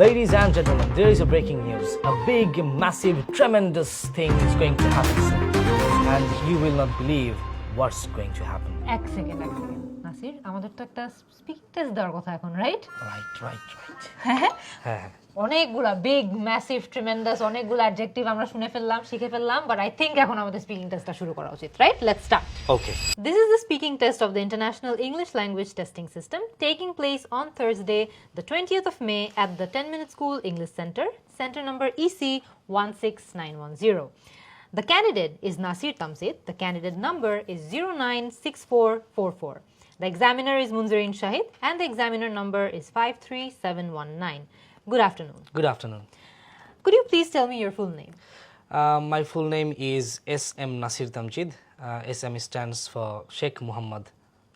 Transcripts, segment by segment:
Ladies and gentlemen, there is a breaking news. A big, massive, tremendous thing is going to happen soon. And you will not believe what's going to happen. এক second Nasir, আমাদের তো একটা speaking test দেওয়ার কথা এখন, right? Right. হ্যাঁ অনেকগুলা big, massive, tremendous অনেকগুলা অ্যাডজেক্টিভ আমরা শুনে ফেললাম, শিখে ফেললাম, বাট আই থিংক এখন আমাদের স্পিকিং টেস্টটা শুরু করা উচিত, right? Let's start. Okay. This is the speaking test of the International English Language Testing System taking place on Thursday, the 20th of May at the 10-Minute School English Center, center number EC 16910. The candidate is Nasir Tamzid. The candidate number is 096444. The examiner is Munzereen Shahid and the examiner number is 53719. Good afternoon. Good afternoon. Could you please tell me your full name? My full name is SM Nasir Tamzid. SM stands for Sheikh Muhammad.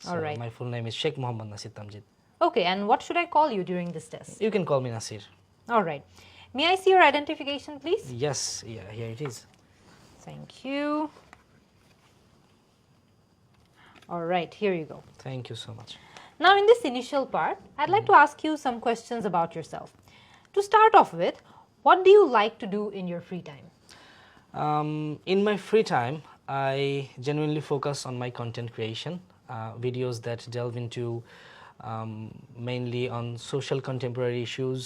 So All right. My full name is Sheikh Muhammad Nasir Tamzid. Okay, and what should I call you during this test? You can call me Nasir. All right. May I see your identification, please? Yes, yeah, here it is. Thank you. All right, here you go. Thank you so much. Now, in this initial part, I'd like to ask you some questions about yourself. To start off with, what do you like to do in your free time? In my free time, I genuinely focus on my content creation, videos that delve into mainly on social contemporary issues,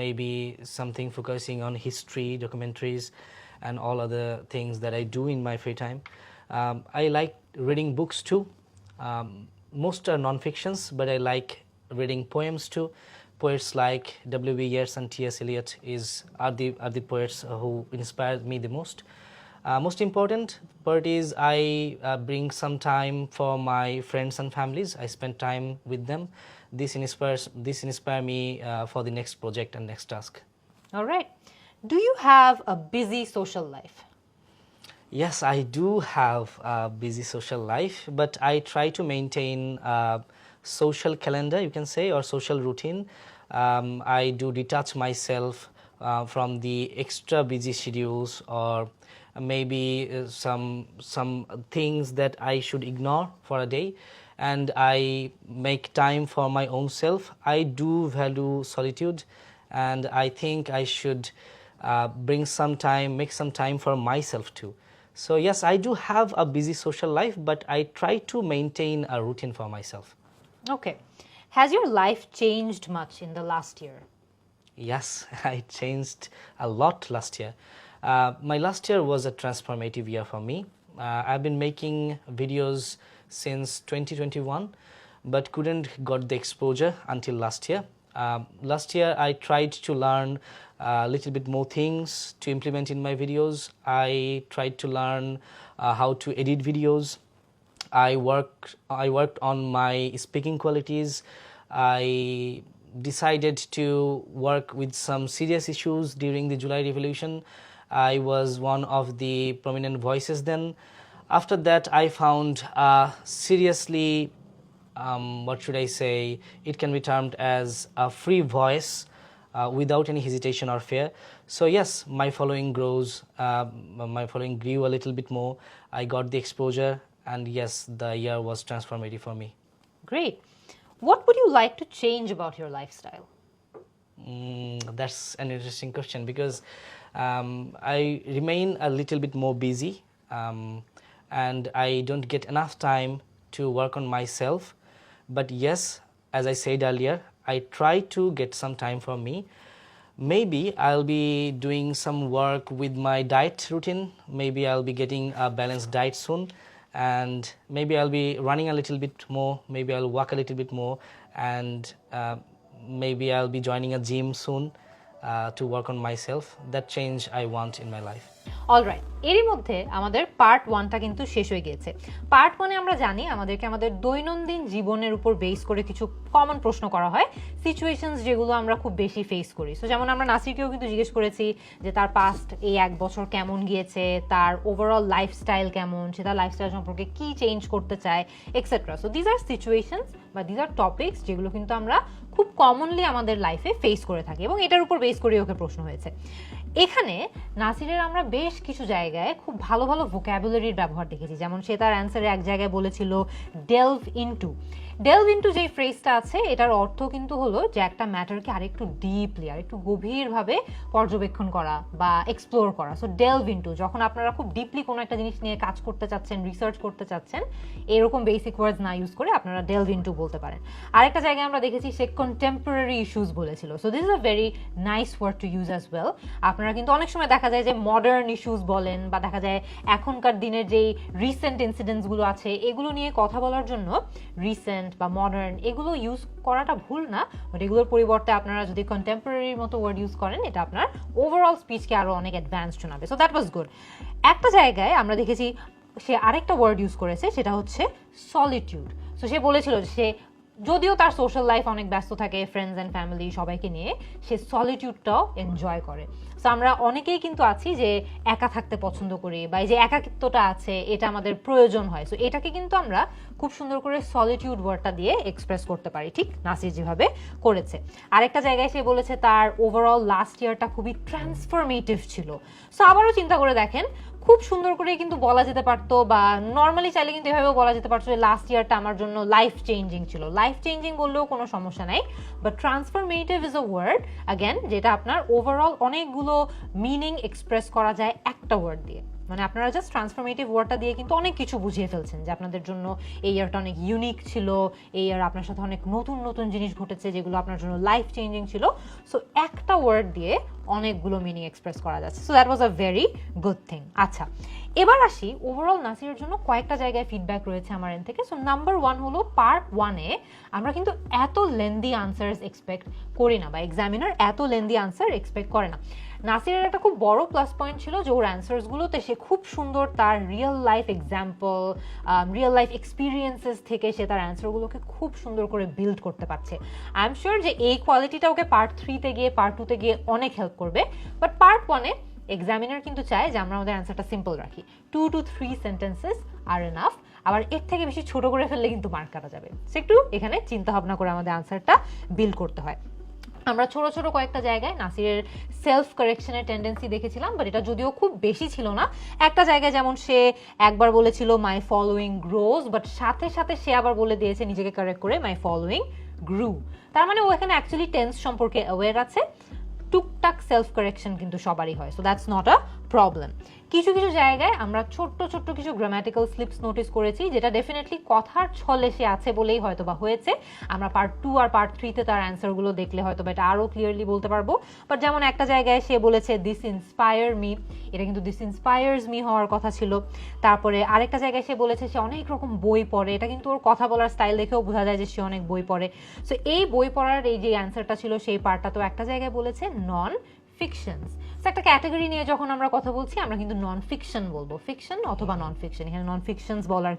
maybe something focusing on history, documentaries, and all other things that I do in my free time. I like reading books too. Most are non-fictions, but I like reading poems too. Poets like W.B. Yeats and T.S. Eliot are the poets who inspire me the most. Most important part is I bring some time for my friends and families. I spend time with them. This inspires me for the next project and next task. All right. Do you have a busy social life? Yes, I do have a busy social life, but I try to maintain a social calendar, you can say, or social routine. I do detach myself from the extra busy schedules or maybe some things that I should ignore for a day, and I make time for my own self. I do value solitude, and I think I should make some time for myself too. So yes, I do have a busy social life, but I try to maintain a routine for myself. Okay. Has your life changed much in the last year? Yes, I changed a lot last year. My last year was a transformative year for me. I've been making videos since 2021, but couldn't got the exposure until last year. Last year, I tried to learn a little bit more things to implement in my videos. I tried to learn how to edit videos. I worked on my speaking qualities. I decided to work with some serious issues during the July Revolution. I was one of the prominent voices then. After that, I found seriously, what should I say, it can be termed as a free voice without any hesitation or fear. So yes, my following grew a little bit more. I got the exposure, and yes, the year was transformative for me. Great. What would you like to change about your lifestyle? That's an interesting question because I remain a little bit more busy, and I don't get enough time to work on myself. But yes, as I said earlier, I try to get some time for me. Maybe I'll be doing some work with my diet routine. Maybe I'll be getting a balanced diet soon, and maybe I'll be running a little bit more. Maybe I'll walk a little bit more, and maybe I'll be joining a gym soon to work on myself. That change I want in my life. Alright, এরই মধ্যে আমাদের part 1টা কিন্তু শেষ হয়ে গিয়েছে। Part 1-এ আমরা জানি আমাদেরকে আমাদের দৈনন্দিন জীবনের উপর বেস করে কিছু কমন প্রশ্ন করা হয়, সিচুয়েশনস যেগুলো আমরা খুব বেশি ফেস করি। সো যেমন আমরা নাসিরকেও কিন্তু জিজ্ঞেস করেছি যে তার পাস্ট এই 1 বছর কেমন গিয়েছে, তার ওভারঅল লাইফস্টাইল কেমন, সে তার লাইফস্টাইল সম্পর্কে কি চেঞ্জ করতে চায়, etcetera. So these are situations বা দিজ আর টপিকস যেগুলো কিন্তু আমরা খুব কমনলি আমাদের লাইফে ফেস করে থাকি, এবং এটার উপর বেস করে ওকে প্রশ্ন হয়েছে। এখানে নাসিরের আমরা বেশ কিছু জায়গায় খুব ভালো ভালো ভোক্যাবুলারির ব্যবহার দেখেছি। যেমন সে তার অ্যান্সারে এক জায়গায় বলেছিল ডেলভ ইনটু। ডেলভ ইনটু যেই ফ্রেজটা আছে, এটার অর্থ কিন্তু হলো যে একটা ম্যাটারকে আরেকটু ডিপলি, আরেকটু গভীরভাবে পর্যবেক্ষণ করা বা এক্সপ্লোর করা। সো ডেলভ ইনটু, যখন আপনারা খুব ডিপলি কোনো একটা জিনিস নিয়ে কাজ করতে চাচ্ছেন, রিসার্চ করতে চাচ্ছেন, এরকম বেসিক ওয়ার্ডস না ইউজ করে আপনারা ডেলভ ইনটু বলতে পারেন। আরেকটা জায়গায় আমরা দেখেছি সে কন্টেম্পোরারি ইস্যুস বলেছিল। So this is a very nice word to use as well. আপনারা কিন্তু অনেক সময় দেখা যায় যে মডার্ন ইস্যুস বলেন, বা দেখা যায় এখনকার দিনের যেই রিসেন্ট ইনসিডেন্টসগুলো আছে এগুলো নিয়ে কথা বলার জন্য রিসেন্ট বা মডার্ন এগুলো ইউজ করাটা ভুল না, বাট এগুলোর পরিবর্তে আপনারা যদি কন্টেম্পোরারির মতো ওয়ার্ড ইউজ করেন, এটা আপনার ওভারঅল স্পিচকে আরো অনেক অ্যাডভান্স শোনাবে। So that was good. একটা জায়গায় আমরা দেখেছি সে আরেকটা ওয়ার্ড ইউজ করেছে, সেটা হচ্ছে সলিটিউড। সো সে বলেছিল সে যদিও তার সোশ্যাল লাইফ অনেক ব্যস্ত থাকে, ফ্রেন্ডস অ্যান্ড ফ্যামিলি সবাইকে নিয়ে, সে সলিটিউডটাও এনজয় করে। সো আমরা অনেকেই কিন্তু আছি যে একা থাকতে পছন্দ করি, বা এই যে একাকিত্বটা আছে এটা আমাদের প্রয়োজন হয়। সো এটাকে কিন্তু আমরা খুব সুন্দর করে সলিটিউড ওয়ার্ডটা দিয়ে এক্সপ্রেস করতে পারি, ঠিক নাসির যেভাবে করেছে। আরেকটা জায়গায় সে বলেছে তার ওভারঅল লাস্ট ইয়ারটা খুবই ট্রান্সফরমেটিভ ছিল। সো আবারও চিন্তা করে দেখেন, খুব সুন্দর করে কিন্তু বলা যেতে পারতো, বা নর্মালি চাইলে কিন্তু এভাবেও বলা যেতে পারতো যে লাস্ট ইয়ারটা আমার জন্য লাইফ চেঞ্জিং ছিল। লাইফ চেঞ্জিং বললেও কোনো সমস্যা নাই, but transformative is a word again, যেটা আপনার ওভারঅল অনেকগুলো মিনিং এক্সপ্রেস করা যায় একটা ওয়ার্ড দিয়ে। মানে আপনারা জাস্ট ট্রান্সফরমেটিভ ওয়ার্ডটা দিয়ে কিন্তু অনেক কিছু বুঝিয়ে ফেলছেন, যে আপনাদের জন্য এই ইয়ারটা অনেক ইউনিক ছিল, এই ইয়ার আপনার সাথে অনেক নতুন নতুন জিনিস ঘটেছে যেগুলো আপনার জন্য লাইফ চেঞ্জিং ছিল। সো একটা ওয়ার্ড দিয়ে অনেকগুলো মিনিং এক্সপ্রেস করা যাচ্ছে। So that was a very good thing. আচ্ছা, এবার আসি ওভারঅল নাসিরের জন্য কয়েকটা জায়গায় ফিডব্যাক রয়েছে আমার এন্ড থেকে। সো নাম্বার 1 হলো পার্ট 1-এ আমরা কিন্তু এত লেন্দি আনসার্স এক্সপেক্ট করি না, বা এক্সামিনার এত লেন্দি আনসার এক্সপেক্ট করে না। নাসিরের একটা খুব বড় প্লাস পয়েন্ট ছিল যে ওর অ্যান্সার্সগুলোতে সে খুব সুন্দর তার real life example, real life experiences থেকে সে তার অ্যান্সারগুলোকে খুব সুন্দর করে বিল্ড করতে পারছে। আই এম শিওর যে এই কোয়ালিটিটা ওকে পার্ট 3-তে গিয়ে, পার্ট 2-তে গিয়ে অনেক হেল্প করবে। বাট পার্ট 1-এ এক্সামিনার কিন্তু চায় যে আমরা আমাদের অ্যান্সারটা সিম্পল রাখি, 2 to 3 সেন্টেন্সেস আর এনাফ। আবার এর থেকে বেশি ছোট করে ফেললে কিন্তু মার্ক কাটা যাবে। সো একটু এখানে চিন্তা ভাবনা করে আমাদের অ্যান্সারটা বিল্ড করতে হয়। আমরা ছোট ছোট কয়েকটা জায়গায় নাসিরের সেলফ কারেকশনের টেন্ডেন্সি দেখেছিলাম, বাট এটা যদিও খুব বেশি ছিল না। একটা জায়গায় যেমন সে একবার বলেছিল মাই ফলোয়িং গ্রোজ, বাট সাথে সাথে সে আবার বলে দিয়েছে নিজেকে কারেক্ট করে মাই ফলোয়িং গ্রু। তার মানে ও এখানে অ্যাকচুয়ালি টেন্স সম্পর্কে অ্যাওয়্যার আছে। টুকটাক সেলফ কারেকশন কিন্তু সবারই হয়, so that's not a problem. কিছু কিছু জায়গায় আমরা ছোট্ট ছোট্ট কিছু গ্রামাটিক্যাল স্লিপস নোটিস করেছি, যেটা ডেফিনেটলি কথার ছলে সে আছে বলেই হয়তো বা হয়েছে। আমরা পার্ট 2 আর পার্ট 3-তে তার অ্যান্সারগুলো দেখলে হয়তো বা এটা আরও ক্লিয়ারলি বলতে পারবো। বাট যেমন একটা জায়গায় সে বলেছে দিস ইন্সপায়ার মি, এটা কিন্তু দিস ইন্সপায়ার্স মি হওয়ার কথা ছিল। তারপরে আরেকটা জায়গায় সে বলেছে সে অনেক রকম বই পড়ে, এটা কিন্তু ওর কথা বলার স্টাইল দেখেও বোঝা যায় যে সে অনেক বই পড়ে। সো এই বই পড়ার এই যে অ্যান্সারটা ছিল সেই পার্টটা তো একটা জায়গায় বলেছে নন ফিকশনস। একটা ক্যাটাগরি নিয়ে যখন আমরা কথা বলছি আমরা কিন্তু নন ফিকশন বলবো, ফিকশন অথবা নন ফিকশন, এখানে নন ফিকশনস বলার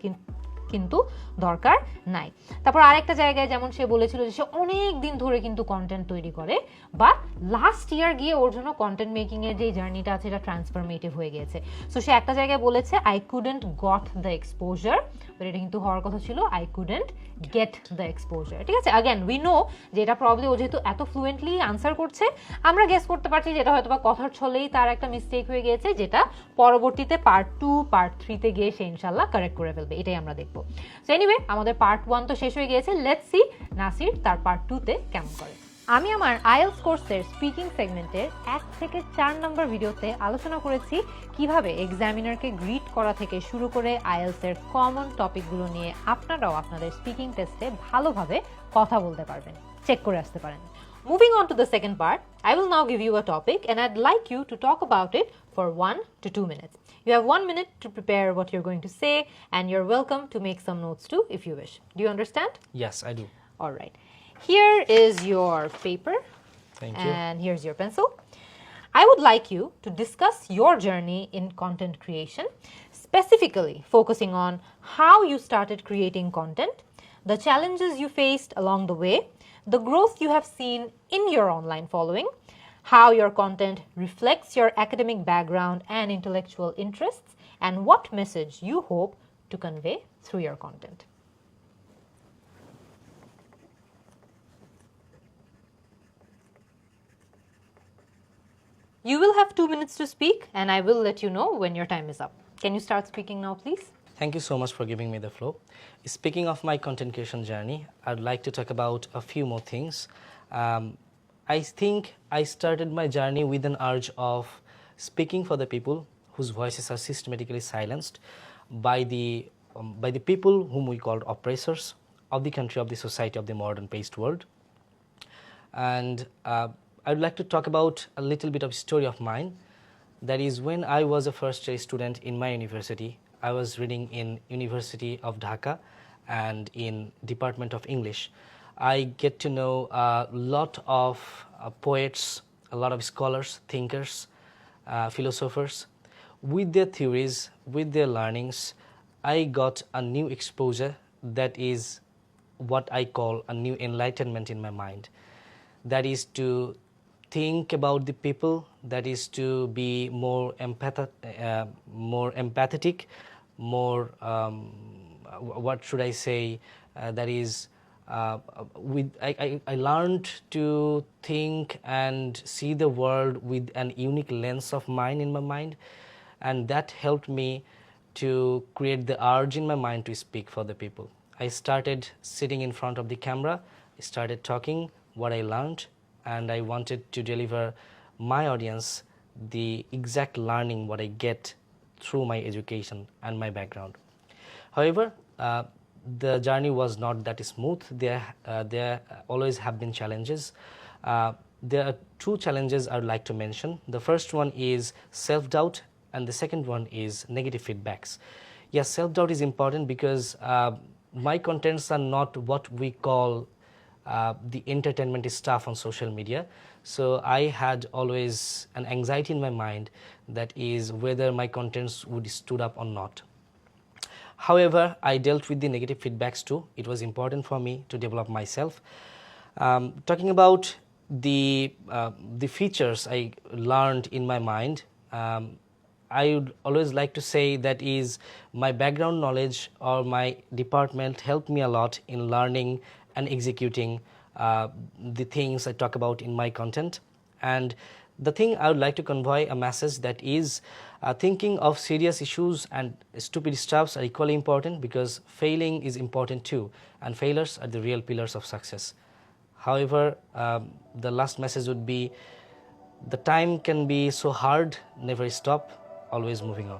কিন্তু দরকার নাই। তারপর আরেকটা জায়গায় যেমন সে বলেছিল যে সে অনেক দিন ধরে কিন্তু কন্টেন্ট তৈরি করে, বা লাস্ট ইয়ার গিয়ে ওর জন্য কন্টেন্ট মেকিং এর যে জার্নিটা আছে এটা ট্রান্সফরমেটিভ হয়ে গেছে। সো সে একটা জায়গায় বলেছে I couldn't got the exposure, but এটা কিন্তু হওয়ার কথা ছিল I couldn't get the exposure. ঠিক আছে, অ্যাগেন উই নো যে এটা প্রবলি ও যেহেতু এত ফ্লুয়েন্টলি আনসার করছে, আমরা গেস করতে পারছি যে এটা হয়তো বা কথার ছলেই তার একটা মিস্টেক হয়ে গিয়েছে, যেটা পরবর্তীতে পার্ট 2 পার্ট 3-তে গিয়ে সে ইনশাল্লাহ কারেক্ট করে ফেলবে। এটাই আমরা দেখবো। সো এনিওয়ে আমাদের পার্ট 1 তো শেষ হয়ে গিয়েছে, লেটস সি নাসির তার পার্ট 2-তে কেমন করে। আমি আমার আইএলটিএস কোর্সের স্পিকিং সেগমেন্টের 1 থেকে 4 নম্বর ভিডিওতে আলোচনা করেছি কিভাবে এক্সামিনারকে গ্রিট করা থেকে শুরু করে আইএলটিএস এর কমন টপিকগুলো নিয়ে আপনারাও আপনাদের স্পিকিং টেস্টে ভালোভাবে কথা বলতে পারবেন, চেক করে আসতে পারেন। Moving on to the second part, I will now give you a topic and I'd like you to talk about it for 1 to 2 minutes. You have 1 minute to prepare what you're going to say, and you're welcome to make some notes too if you wish. Do you understand? Yes, I do. All right. Here is your paper. Thank you. And here's your pencil. I would like you to discuss your journey in content creation, specifically focusing on how you started creating content, the challenges you faced along the way, the growth you have seen in your online following, how your content reflects your academic background and intellectual interests, and what message you hope to convey through your content. You will have 2 minutes to speak, and I will let you know when your time is up. Can you start speaking now, please? Thank you so much for giving me the floor. Speaking of my content creation journey, I'd like to talk about a few more things. I think I started my journey with an urge of speaking for the people whose voices are systematically silenced by the people whom we called oppressors of the country, of the society, of the modern paced world. And I'd like to talk about a little bit of story of mine. That is, when I was a first year student in my university, I was reading in University of Dhaka and in Department of English. I get to know a lot of poets, a lot of scholars, thinkers, philosophers. With their theories, with their learnings, I got a new exposure that is what I call a new enlightenment in my mind. That is to think about the people, that is to be more empathetic, more, what should I say, that is, I learned to think and see the world with an unique lens of mine in my mind, and that helped me to create the urge in my mind to speak for the people. I started sitting in front of the camera, started talking what I learned, and I wanted to deliver my audience the exact learning what I get through my education and my background. However, the journey was not that smooth. There always have been challenges. There are two challenges I would like to mention. The first one is self-doubt, and the second one is negative feedbacks. Yes, self-doubt is important because my contents are not what we call the entertainment stuff on social media. So I had always an anxiety in my mind, that is whether my contents would stood up or not. However, I dealt with the negative feedbacks too. It was important for me to develop myself. Talking about the features I learned in my mind, I would always like to say that is my background knowledge or my department helped me a lot in learning and executing the things I talk about in my content. And the thing I would like to convey a message that is thinking of serious issues and stupid stuffs are equally important, because failing is important too, and failures are the real pillars of success. However, the last message would be the time can be so hard, never stop, always moving on.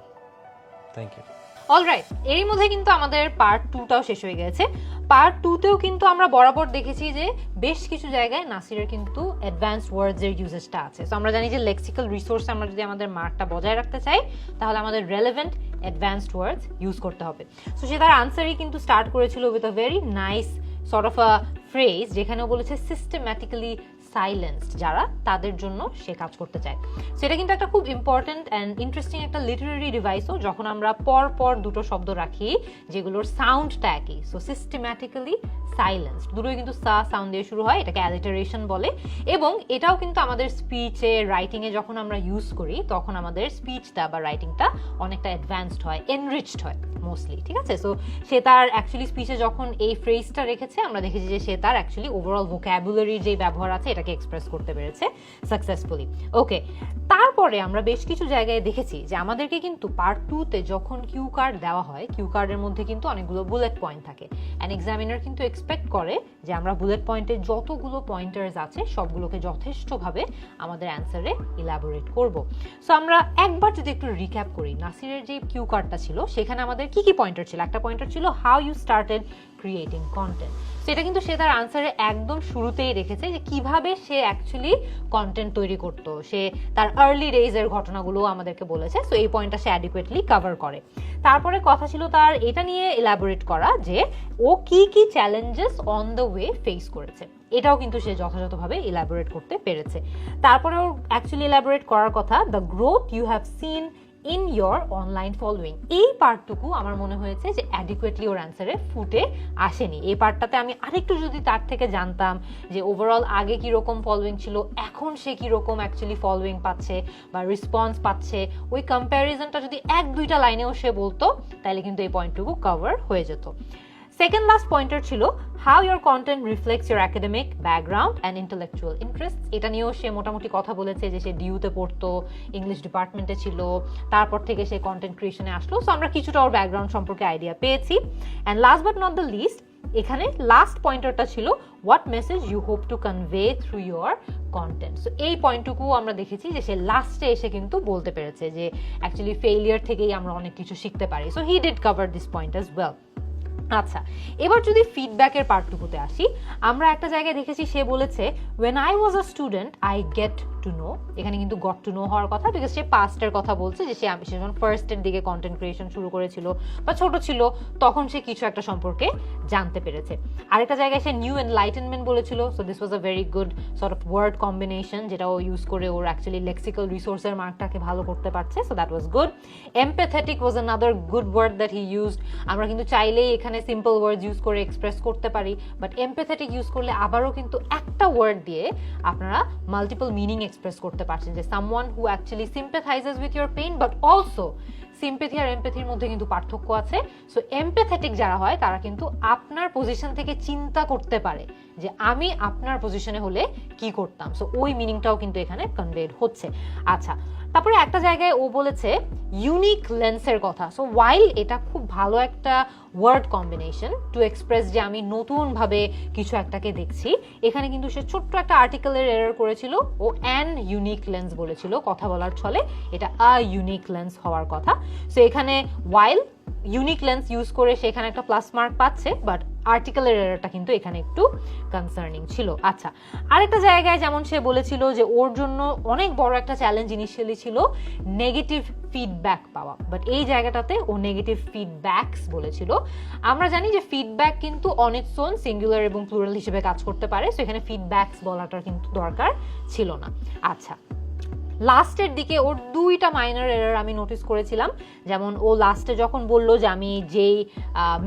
Thank you. Alright, এরই মধ্যে কিন্তু আমাদের part 2টাও শেষ হয়ে গেছে। Part 2তেও কিন্তু আমরা বরাবর দেখেছি যে বেশ কিছু জায়গায় নাসিরের কিন্তু অ্যাডভান্সড ওয়ার্ডস এর ইউজেসটা আছে। সো আমরা জানি যে লেক্সিক্যাল রিসোর্স আমরা যদি আমাদের মার্কটা বজায় রাখতে চাই, তাহলে আমাদের রেলেভেন্ট অ্যাডভান্সড ওয়ার্ডস ইউজ করতে হবে। সো সে তার আনসারই কিন্তু স্টার্ট করেছিল with a very nice sort of a phrase, যেখানেও বলেছে সিস্টেম্যাটিক্যালি সাইলেন্সড, যারা তাদের জন্য সে কাজ করতে চায়। সো এটা কিন্তু একটা খুব ইম্পর্টেন্ট অ্যান্ড ইন্টারেস্টিং একটা লিটারেরি ডিভাইসও, যখন আমরা পর দুটো শব্দ রাখি যেগুলোর সাউন্ডটা একই। সো সিস্টেম্যাটিক্যালি সাইলেন্সড দুটোই কিন্তু সা সাউন্ড দিয়ে শুরু হয়, এটাকে অ্যালিটারেশন বলে। এবং এটাও কিন্তু আমাদের স্পিচে, রাইটিংয়ে যখন আমরা ইউজ করি, তখন আমাদের স্পিচটা বা রাইটিংটা অনেকটা অ্যাডভান্সড হয়, এনরিচড হয় মোস্টলি। ঠিক আছে, সো সে তার অ্যাকচুয়ালি স্পিচে যখন এই ফ্রেজটা রেখেছে, আমরা দেখেছি যে সে তার অ্যাকচুয়ালি ওভারঅল ভোক্যাবুলারির যে ব্যবহার আছে এটাকে এক্সপ্রেস করতে পেরেছে সাকসেসফুলি। ওকে, তারপরে আমরা বেশ কিছু জায়গায় দেখেছি যে আমাদেরকে কিন্তু পার্ট 2তে যখন কিউ কার্ড দেওয়া হয়, কিউ কার্ডের মধ্যে কিন্তু অনেকগুলো বুলেট পয়েন্ট থাকে। অ্যান এক্সামিনার কিন্তু এক্সপেক্ট করে যে আমরা বুলেট পয়েন্টে যতগুলো পয়েন্টার্স আছে সবগুলোকে যথেষ্টভাবে আমাদের অ্যান্সারে ইলাবোরেট করব। সো আমরা একবার যদি একটু রিক্যাপ করি, নাসিরের যে কিউ কার্ডটা ছিল সেখানে আমাদের কি কি পয়েন্টার ছিল। একটা পয়েন্টার ছিল how you started creating content. সেটা কিন্তু সে তার আনসারে একদম শুরুতেই রেখেছে যে কিভাবে সে অ্যাকচুয়ালি কন্টেন্ট তৈরি করতো, সে তার আর্লি ডেজের ঘটনাগুলো আমাদেরকে বলেছে। সো এই পয়েন্টটা সে অ্যাডিকুয়েটলি কভার করে। তারপরে কথা ছিল তার এটা নিয়ে এলাবোরেট করা যে ও কি কি challenges on the way face করেছে, এটাও কিন্তু সে যথাযথভাবে এলাবোরেট করতে পেরেছে। তারপরে ওর অ্যাকচুয়ালি এলাবোরেট করার কথা the growth you have seen in your online following. এই পার্টটুকু আমার মনে হয়েছে যে অ্যাডিকুয়েটলি ওর অ্যান্সারে ফুটে আসেনি। এই পার্টটাতে আমি আরেকটু যদি তার থেকে জানতাম যে ওভারঅল আগে কীরকম ফলোয়িং ছিল, এখন সে কীরকম অ্যাকচুয়ালি ফলোয়িং পাচ্ছে বা রেসপন্স পাচ্ছে, ওই কম্প্যারিজনটা যদি 1-2টা লাইনেও সে বলতো, তাহলে কিন্তু এই পয়েন্টটুকু কভার হয়ে যেত। সেকেন্ড লাস্ট পয়েন্টার ছিল how your content reflects your academic background and intellectual interest. এটা নিয়েও সে মোটামুটি কথা বলেছে যে সে ডিউতে পড়তো, ইংলিশ ডিপার্টমেন্টে ছিল, তারপর থেকে সে কন্টেন্ট ক্রিয়েশনে আসলো। সো আমরা কিছুটা ওর ব্যাকগ্রাউন্ড সম্পর্কে আইডিয়া পেয়েছি। And last but not the least, এখানে লাস্ট পয়েন্টারটা ছিল what message you hope to convey through your content. So এই পয়েন্টটুকু আমরা দেখেছি যে সে লাস্টে এসে কিন্তু বলতে পেরেছে যে অ্যাকচুয়ালি ফেইলিয়ার থেকেই আমরা অনেক কিছু শিখতে পারি। So he did cover this point as well. আচ্ছা, এবার যদি ফিডব্যাকের পার্টটুকুতে আসি, আমরা একটা জায়গায় দেখেছি সে বলেছে when I was a student I get to know। এখানে কিন্তু গট টু নো হওয়ার কথা, বিকজ সে পাস্টের কথা বলছে যে সে যখন ফার্স্টের দিকে কন্টেন্ট ক্রিয়েশন শুরু করেছিল বা ছোট ছিল তখন সে কিছু একটা সম্পর্কে জানতে পেরেছে। আরেকটা জায়গায় সে নিউ এনলাইটেনমেন্ট বলেছিল। So this was a very good sort of word combination, যেটা ও ইউজ করে ওর অ্যাকচুয়ালি লেক্সিক্যাল রিসোর্সের মার্কটাকে ভালো করতে পারছে। So that was good. Empathetic was another good word that he used. আমরা কিন্তু চাইলেই এখানে সিম্পল ওয়ার্ডস ইউজ করে এক্সপ্রেস করতে পারি, বাট এমপ্যাথেটিক ইউজ করলে আবারও কিন্তু একটা ওয়ার্ড দিয়ে আপনারা মাল্টিপল মিনিং এক্সপ্রেস করতে পারছেন, যে someone who actually sympathises with your pain, but also sympathy আর এমপ্যাথির মধ্যে কিন্তু পার্থক্য আছে। সো এমপ্যাথেটিক যারা হয় তারা কিন্তু আপনার পজিশন থেকে চিন্তা করতে পারে যে আমি আপনার পজিশনে হলে কি করতাম। সো ওই মিনিংটাও কিন্তু এখানে কনভেড হচ্ছে। আচ্ছা, তারপরে একটা জায়গায় ও বলেছে ইউনিক লেন্সের কথা। সো ওয়াইল এটা খুব ভালো একটা ওয়ার্ড কম্বিনেশন টু এক্সপ্রেস যে আমি নতুনভাবে কিছু একটাকে দেখছি, এখানে কিন্তু সে ছোট্ট একটা আর্টিকেলের এরর করেছিল। ও অ্যান ইউনিক লেন্স বলেছিল কথা বলার ছলে, এটা আ ইউনিক লেন্স হওয়ার কথা। সো এখানে ওয়াইল ইউনিক লেন্স ইউজ করে সেখানে একটা প্লাস মার্ক পাচ্ছে, বাট আর্টিকেলের এররটা কিন্তু এখানে একটু কনসার্নিং ছিল। আচ্ছা, আরেকটা জায়গায় যেমন সে বলেছিল যে ওর জন্য অনেক বড় একটা চ্যালেঞ্জ ইনিশিয়ালি ছিল নেগেটিভ ফিডব্যাক পাওয়া, বাট এই জায়গাটাতে ও নেগেটিভ ফিডব্যাকস বলেছিল। আমরা জানি যে ফিডব্যাক কিন্তু অন ইটস ওন সিঙ্গুলার এবং প্লুরাল হিসেবে কাজ করতে পারে, সো এখানে ফিডব্যাকস বলাটার কিন্তু দরকার ছিল না। আচ্ছা, লাস্টের দিকে ওর দুইটা মাইনর এরর আমি নোটিস করেছিলাম। যেমন ও লাস্টে যখন বললো যে আমি যেই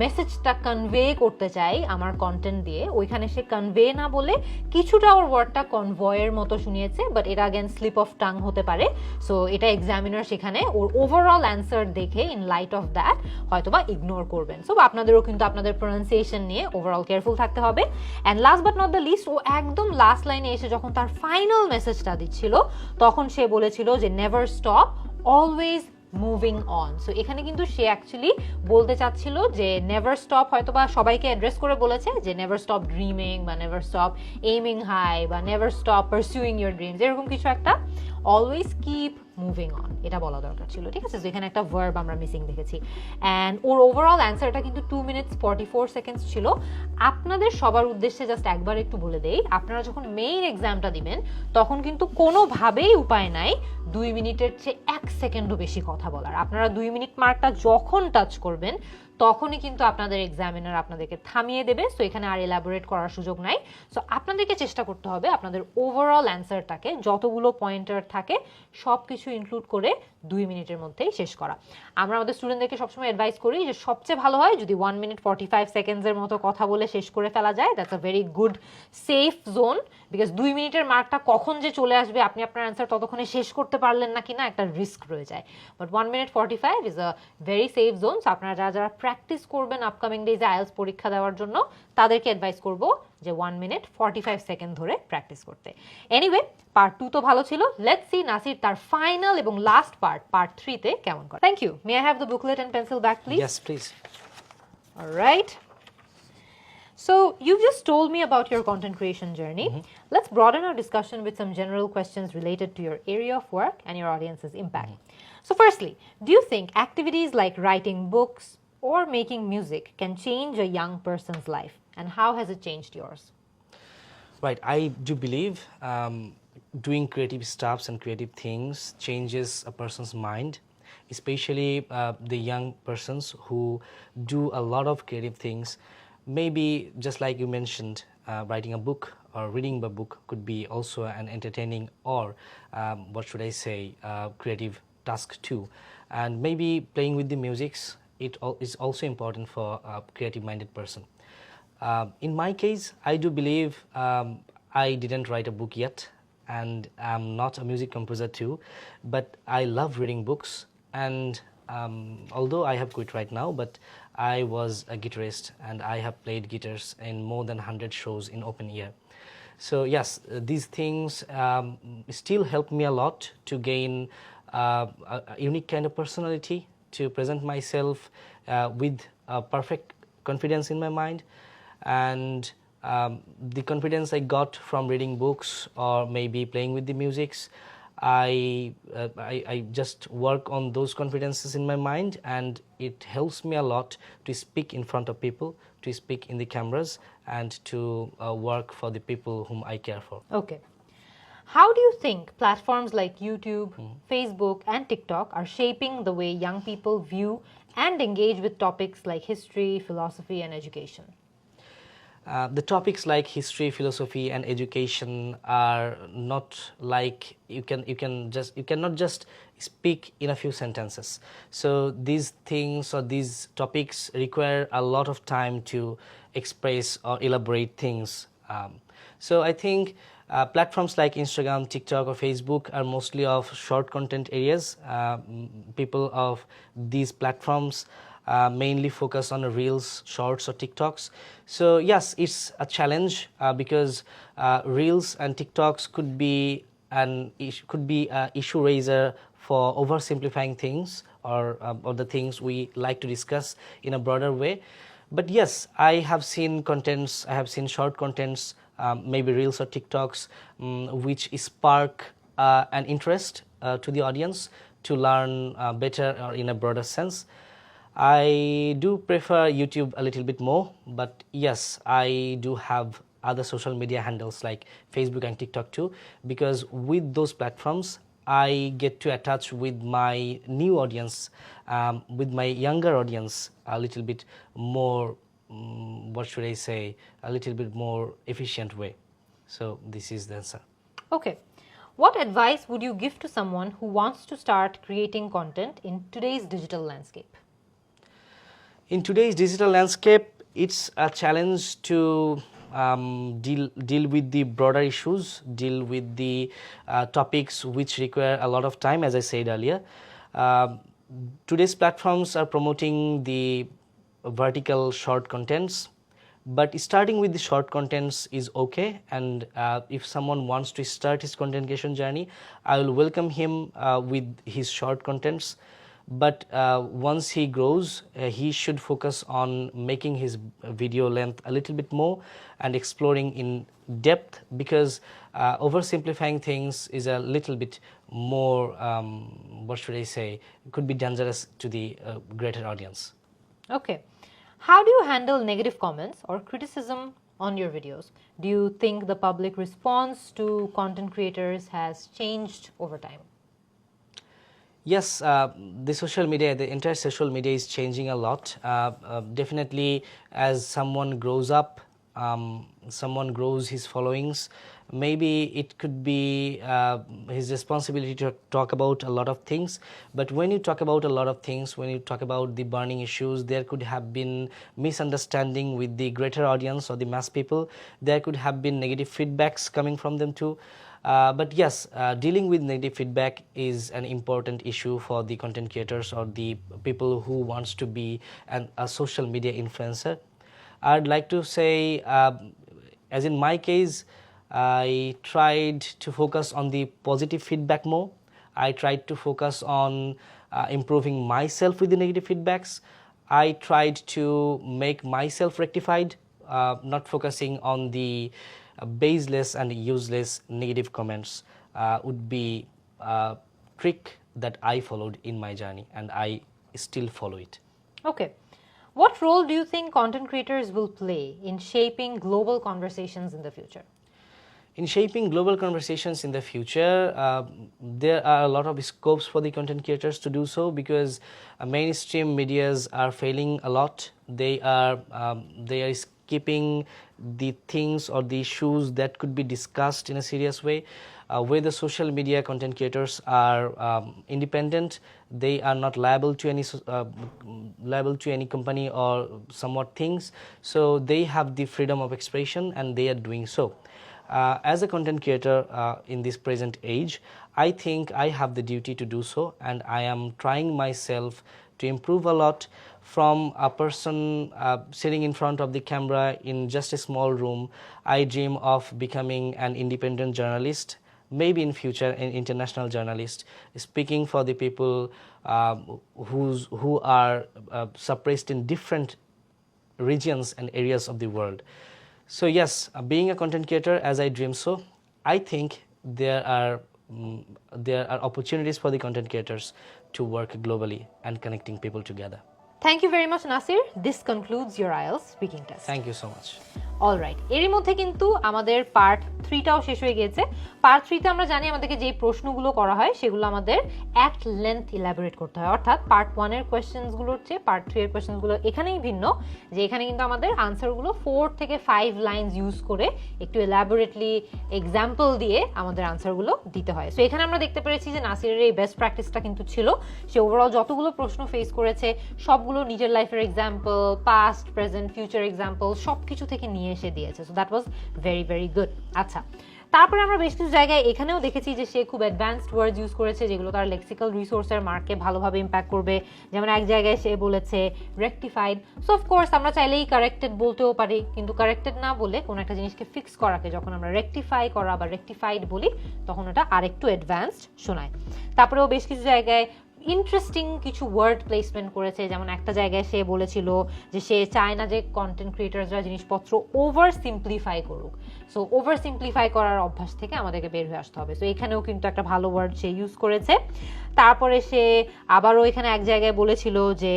মেসেজটা কনভে করতে চাই আমার কন্টেন্ট দিয়ে, ওইখানে সে কনভে না বলে কিছুটা ওর ওয়ার্ডটা কনভয়ের মতো শুনিয়েছে, বাট এটা অ্যাগেন স্লিপ অফ টাং হতে পারে। সো এটা এক্সামিনার সেখানে ওর ওভারঅল অ্যান্সার দেখে ইন লাইট অফ দ্যাট হয়তোবা ইগনোর করবেন। সো আপনাদেরও কিন্তু আপনাদের প্রনাউন্সিয়েশন নিয়ে ওভারঅল কেয়ারফুল থাকতে হবে। And last but not the least, ও একদম লাস্ট লাইনে এসে যখন তার ফাইনাল মেসেজটা দিচ্ছিল তখন সে বলেছিল যে never stop, always moving on. So এখানে কিন্তু সে অ্যাকচুয়ালি বলতে চাচ্ছিল যে নেভার স্টপ হয়তোবা সবাইকে অ্যাড্রেস করে বলেছে যে নেভার স্টপ ড্রিমিং বা নেভার স্টপ এইমিং হাই বা নেভার স্টপ পারসিউইং ইয়োর ড্রিমস, এরকম কিছু একটা অলওয়েজ কিপ মুভিং অন এটা বলা দরকার ছিল। ঠিক আছে, এখানে একটা ভার্ব আমরা মিসিং দেখেছি। অ্যান্ড ওর ওভারঅল অ্যান্সারটা কিন্তু 2 minutes 44 seconds ছিল। আপনাদের সবার উদ্দেশ্যে জাস্ট একবার একটু বলে দেই, আপনারা যখন মেইন এক্সামটা দিবেন তখন কিন্তু কোনোভাবেই উপায় নাই 2 মিনিটের চেয়ে 1 সেকেন্ডও বেশি কথা বলার। আপনারা 2 মিনিট মার্কটা যখন টাচ করবেন তখনই কিন্তু আপনাদের এক্সামিনার আপনাদেরকে থামিয়ে দেবে। সো এখানে আর এলাবোরেট করার সুযোগ নাই। সো আপনাদেরকে চেষ্টা করতে হবে আপনাদের ওভারঅল অ্যান্সারটাকে যতগুলো পয়েন্টার থাকে সব কিছু ইনক্লুড করে 2 মিনিটের মধ্যেই শেষ করা। আমরা আমাদের স্টুডেন্টদেরকে সবসময় অ্যাডভাইস করি যে সবচেয়ে ভালো হয় যদি 1 minute 45 seconds-এর মতো কথা বলে শেষ করে ফেলা যায়। That's a very good safe zone, because 2 মিনিটের মার্কটা কখন যে চলে আসবে আপনি আপনার অ্যান্সার ততক্ষণে শেষ করতে পারলেন না কিনা একটা রিস্ক রয়ে যায়। But 1 minute 45 is a very safe zone. So আপনারা যারা প্র্যাকটিস করবেন আপকামিং ডেজে আইএলটিএস পরীক্ষা দেওয়ার জন্য তাদেরকে অ্যাডভাইস করব যে 1 minute 45 seconds ধরে প্র্যাকটিস করতে। এনিওয়ে, পার্ট 2 তো ভালো ছিল। লেটস সি নাসির তার ফাইনাল এবং লাস্ট পার্ট 3 তে কেমন করে। Thank you. May I have the booklet and pencil back please? Yes, please. Alright. So you've just told me about your content creation journey. Let's broaden our discussion with some general questions related to your area of work and your audience's impact. So firstly, do you think activities like writing books or making music can change a young person's life? And how has it changed yours? Right, I do believe doing creative stuffs and creative things changes a person's mind, especially the young persons who do a lot of creative things. Maybe just like you mentioned, writing a book or reading a book could be also an entertaining or what should I say, creative task too. And maybe playing with the musics, is also important for a creative minded person. In my case, I do believe I didn't write a book yet, and I'm not a music composer too, but I love reading books. And although I have quit right now, but I was a guitarist and I have played guitars in more than 100 shows in open air. So yes, these things still help me a lot to gain a unique kind of personality, to present myself with perfect confidence in my mind. And the confidence I got from reading books or maybe playing with the musics, I just work on those confidences in my mind, and it helps me a lot to speak in front of people, to speak in the cameras, and to work for the people whom I care for. Okay. How do you think platforms like YouTube, Facebook, and TikTok are shaping the way young people view and engage with topics like history, philosophy, and education? The topics like history, philosophy, and education are not like you cannot just speak in a few sentences. So these things or these topics require a lot of time to express or elaborate things. So I think platforms like Instagram, TikTok, or Facebook are mostly of short content areas. People of these platforms mainly focus on reels, shorts, or TikToks. So yes, it's a challenge because reels and TikToks could be an issue raiser for oversimplifying things or the things we like to discuss in a broader way. But yes, I have seen contents, I have seen short contents, maybe reels or TikToks, which spark an interest to the audience to learn better or in a broader sense. I do prefer YouTube a little bit more, but yes, I do have other social media handles like Facebook and TikTok too, because with those platforms, I get to attach with my new audience, with my younger audience a little bit more, what should I say, a little bit more efficient way. So this is the answer. Okay. What advice would you give to someone who wants to start creating content in today's digital landscape? In today's digital landscape, it's a challenge to deal with the broader issues, deal with the topics which require a lot of time, as I said earlier. Today's platforms are promoting the vertical short contents, but starting with the short contents is okay, and if someone wants to start his content creation journey, I will welcome him with his short contents. But once he grows, he should focus on making his video length a little bit more and exploring in depth, because oversimplifying things is a little bit more, what should I say, could be dangerous to the greater audience. Okay. How do you handle negative comments or criticism on your videos? Do you think the public response to content creators has changed over time? Yes, the social media, the entire social media is changing a lot. Definitely, as someone grows up, someone grows his followings, maybe it could be his responsibility to talk about a lot of things. But when you talk about a lot of things, when you talk about the burning issues, there could have been misunderstanding with the greater audience or the mass people. There could have been negative feedbacks coming from them too. But yes, dealing with negative feedback is an important issue for the content creators or the people who wants to be a social media influencer. I'd like to say, as in my case, I tried to focus on the positive feedback more. I tried to focus on improving myself with the negative feedbacks. I tried to make myself rectified, not focusing on the baseless and useless negative comments. Would be a trick that I followed in my journey, and I still follow it. Okay. What role do you think content creators will play in shaping global conversations in the future? In shaping global conversations in the future, there are a lot of scopes for the content creators to do so, because mainstream medias are failing a lot. They are skipping the things or the issues that could be discussed in a serious way. Where the social media content creators are independent, they are not liable to any company or somewhat things. So they have the freedom of expression, and they are doing so. As a content creator in this present age, I think I have the duty to do so, and I am trying myself to improve a lot from a person sitting in front of the camera in just a small room. I dream of becoming an independent journalist, maybe in future an international journalist, speaking for the people who are suppressed in different regions and areas of the world. So yes, being a content creator as I dream so, I think there are opportunities for the content creators to work globally and connecting people together. Thank you very much, Nasir. This concludes your IELTS speaking test. Thank you so much. Alright, এরই মধ্যে কিন্তু আমাদের part 3টাও শেষ হয়ে গিয়েছে। Part 3তে আমরা জানি আমাদেরকে যে প্রশ্নগুলো করা হয় সেগুলো আমাদের অ্যাট লেন্থ ইলাবোরেট করতে হয়, অর্থাৎ পার্ট 1 এর কোয়েশ্চেন্সগুলোর চেয়ে পার্ট 3 এর কোয়েশ্চেন্সগুলো এখানেই ভিন্ন, যে এখানে কিন্তু আমাদের আনসারগুলো 4 থেকে 5 লাইনস ইউজ করে একটু এলাবোরেটলি এক্সাম্পল দিয়ে আমাদের আনসারগুলো দিতে হয়। সো এখানে আমরা দেখতে পেরেছি যে নাসিরের এই বেস্ট প্র্যাকটিসটা কিন্তু ছিল, সে ওভারঅল যতগুলো প্রশ্ন ফেস করেছে সবগুলো নিজের লাইফের example, past, present, future example সব কিছু থেকে নিয়ে এসে দিয়েছে। So that was very very good. আচ্ছা, তারপরে আমরা বেশ কিছু জায়গায় এখানেও দেখেছি যে সে খুব অ্যাডভান্সড ওয়ার্ডস ইউজ করেছে যেগুলো তার লেক্সিক্যাল রিসোর্সের মার্ককে ভালোভাবে ইম্প্যাক্ট করবে। যেমন এক জায়গায় সে বলেছে রেকটিফাইড। সো অফকোর্স আমরা চাইলেই কারেক্টেড বলতেও পারি, কিন্তু কারেক্টেড না বলে কোনো একটা জিনিসকে ফিক্স করাকে যখন আমরা রেকটিফাই করা বা রেকটিফাইড বলি তখন ওটা আরেকটু অ্যাডভান্সড শোনায়। তারপরেও বেশ কিছু জায়গায় ইন্টারেস্টিং কিছু ওয়ার্ড প্লেসমেন্ট করেছে, যেমন একটা জায়গায় সে বলেছিল যে সে চায় না যে কন্টেন্ট ক্রিয়েটার্সরা জিনিসপত্র ওভার সিম্পলিফাই করুক। সো ওভার সিম্পলিফাই করার অভ্যাস থেকে আমাদেরকে বের হয়ে আসতে হবে। সো এখানেও কিন্তু একটা ভালো ওয়ার্ড সে ইউজ করেছে। তারপরে সে আবারও এখানে এক জায়গায় বলেছিল যে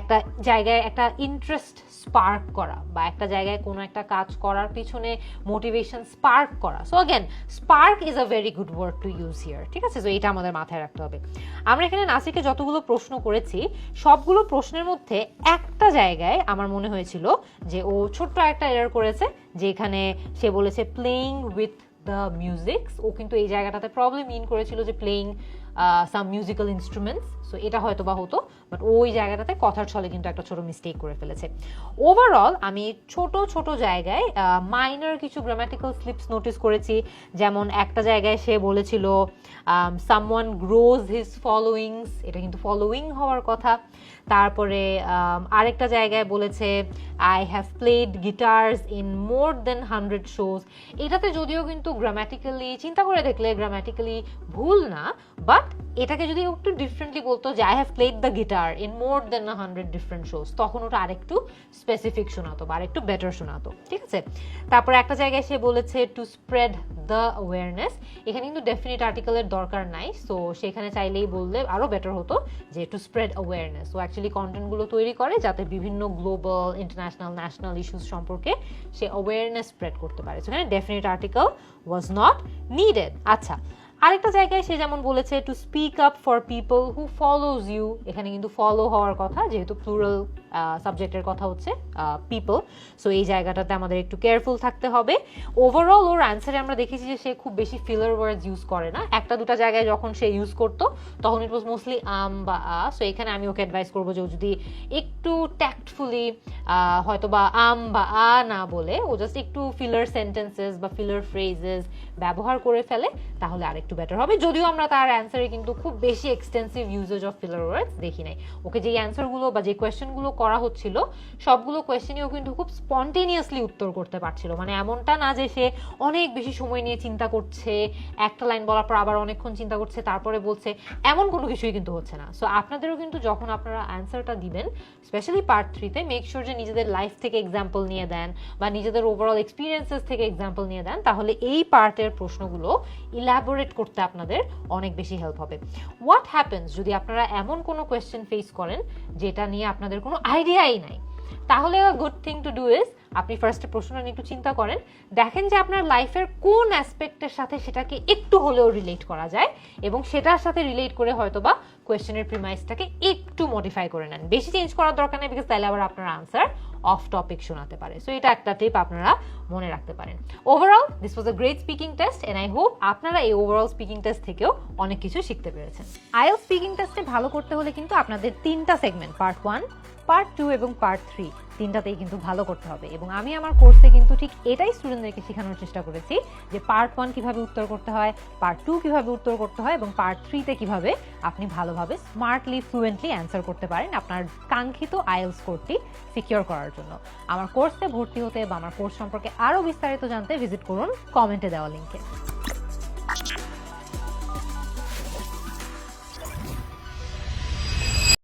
একটা জায়গায় একটা ইন্টারেস্ট স্পার্ক করা বা একটা জায়গায় কোনো একটা কাজ করার পিছনে মোটিভেশন স্পার্ক করা। So again spark is a very good word to use here, ঠিক আছে? সো এটা আমাদের মাথায় রাখতে হবে। আমরা এখানে নাসিরকে যতগুলো প্রশ্ন করেছি সবগুলো প্রশ্নের মধ্যে একটা জায়গায় আমার মনে হয়েছিল যে ও ছোট্ট একটা এরর করেছে, যে এখানে সে বলেছে প্লেইং উইথ দ্য মিউজিকস। ও কিন্তু এই জায়গাটাতে প্রবলেম মিন করেছিল যে প্লেইং সাম মিউজিক্যাল ইনস্ট্রুমেন্টস। সো এটা হয়তো বা হতো, বাট ওই জায়গাটাতে কথার ছলে কিন্তু একটা ছোট মিস্টেক করে ফেলেছে। ওভারঅল আমি ছোট ছোট জায়গায় মাইনর কিছু গ্রামাটিক্যাল স্লিপস নোটিস করেছি। যেমন একটা জায়গায় সে বলেছিল সামওয়ান গ্রোজ হিজ ফলোয়িংস, এটা কিন্তু ফলোয়িং হওয়ার কথা। তারপরে আরেকটা জায়গায় বলেছে I have played guitars in more than 100 shows. এটাতে যদিও কিন্তু গ্রামাটিক্যালি চিন্তা করে দেখলে গ্রামাটিক্যালি ভুল না, বাট এটাকে যদি একটু ডিফারেন্টলি বলতো যে I have played the guitar in more than 100 different shows, তখন ওটা আরেকটু স্পেসিফিক শোনাতো বা আরেকটু বেটার শোনাতো, ঠিক আছে? তারপরে একটা জায়গায় সে বলেছে টু স্প্রেড দ্য অ্যাওয়ারনেস। এখানে কিন্তু ডেফিনিট আর্টিকেলের দরকার নাই, সো সেখানে চাইলেই বললে আরও বেটার হতো যে টু স্প্রেড অ্যাওয়ারনেস। ও অ্যাকচুয়ালি কন্টেন্টগুলো তৈরি করে যাতে বিভিন্ন গ্লোবাল, ইন্টারন্যাশনাল, ন্যাশনাল ইস্যুস সম্পর্কে সে অ্যাওয়ারনেস স্প্রেড করতে পারে। সেখানে definite article was not needed. আচ্ছা, আরেকটা জায়গায় সে যেমন বলেছে to speak up for people who follows you. এখানে কিন্তু ফলো হওয়ার কথা, যেহেতু প্লুরাল সাবজেক্টের কথা হচ্ছে পিপল। সো এই জায়গাটাতে আমাদের একটু কেয়ারফুল থাকতে হবে। ওভারঅল ওর অ্যান্সারে আমরা দেখেছি যে সে খুব বেশি ফিলার ওয়ার্ডস ইউজ করে না। একটা দুটা জায়গায় যখন সে ইউজ করতো তখন ইট ওয়াজ মোস্টলি বা আ। সো এখানে আমি ওকে অ্যাডভাইস করবো যে ও যদি একটু ট্যাক্টফুলি হয়তো বা বা আ না বলে ও জাস্ট একটু ফিলার সেন্টেন্সেস বা ফিলার ফ্রেজেস ব্যবহার করে ফেলে তাহলে আরেকটু বেটার হবে। যদিও আমরা তার অ্যান্সারে কিন্তু খুব বেশি এক্সটেন্সিভ ইউজেজ অফ ফিলার ওয়ার্ডস দেখি নাই। ওকে যে অ্যান্সারগুলো বা যে কোয়েশ্চেনগুলো করা হচ্ছিল সবগুলো কোয়েশ্চেনই কিন্তু খুব স্পন্টেনিয়াসলি উত্তর করতে পারছিল। মানে এমনটা না যে সে অনেক বেশি সময় নিয়ে চিন্তা করছে, একটা লাইন বলার পর আবার অনেকক্ষণ চিন্তা করছে তারপরে বলছে, এমন কোনো কিছুই কিন্তু হচ্ছে না। সো আপনাদেরও কিন্তু যখন আপনারা অ্যান্সারটা দিবেন, স্পেশালি পার্ট 3-তে, মেক শিওর যে নিজেদের লাইফ থেকে এক্সাম্পল নিয়ে দেন বা নিজেদের ওভারঅল এক্সপিরিয়েন্সেস থেকে এক্সাম্পল নিয়ে দেন, তাহলে এই পার্টের প্রশ্নগুলো ইলাবোরেট করতে আপনাদের অনেক বেশি হেল্প হবে। হোয়াট হ্যাপেন্স যদি আপনারা এমন কোনো কোয়েশ্চেন ফেস করেন যেটা নিয়ে আপনাদের কোনো আইডিয়াই নাই, তাহলে good thing to do is আপনি ফার্স্টে প্রশ্নটা নিয়ে একটু চিন্তা করেন, দেখেন যে আপনার লাইফের কোন অ্যাসপেক্টের সাথে সেটাকে একটু হলেও রিলেট করা যায় এবং সেটার সাথে রিলেট করে হয়তো বা কোয়েশ্চেনের প্রিমাইসটাকে একটু মডিফাই করে নেন। বেশি চেঞ্জ করার দরকার নেই, বিকজ তাহলে আবার আপনার আনসার অফ টপিক শোনাতে পারে। সো এটা একটা টিপ আপনারা মনে রাখতে পারেন। Overall this was a great speaking test and I hope আপনারা এই ওভারঅল স্পিকিং টেস্ট থেকেও অনেক কিছু শিখতে পেরেছেন। আইএলটিএস স্পিকিং টেস্টে ভালো করতে হলে কিন্তু আপনাদের 3টা সেগমেন্ট, পার্ট 1, পার্ট 2 এবং পার্ট 3 তিনটাতেই কিন্তু ভালো করতে হবে। এবং আমি আমার কোর্সে কিন্তু ঠিক এটাই স্টুডেন্টদেরকে শেখানোর চেষ্টা করেছি যে পার্ট 1 কিভাবে উত্তর করতে হয়, পার্ট 2 কিভাবে উত্তর করতে হয় এবং পার্ট 3 তে কিভাবে আপনি ভালোভাবে স্মার্টলি ফ্লুয়েন্টলি অ্যান্সার করতে পারেন আপনার কাঙ্ক্ষিত আইএলটিএস স্কোরটি সিকিউর করার জন্য। আমার কোর্সে ভর্তি হতে বা আমার কোর্স সম্পর্কে আরও বিস্তারিত জানতে ভিজিট করুন কমেন্টে দেওয়া লিঙ্কে।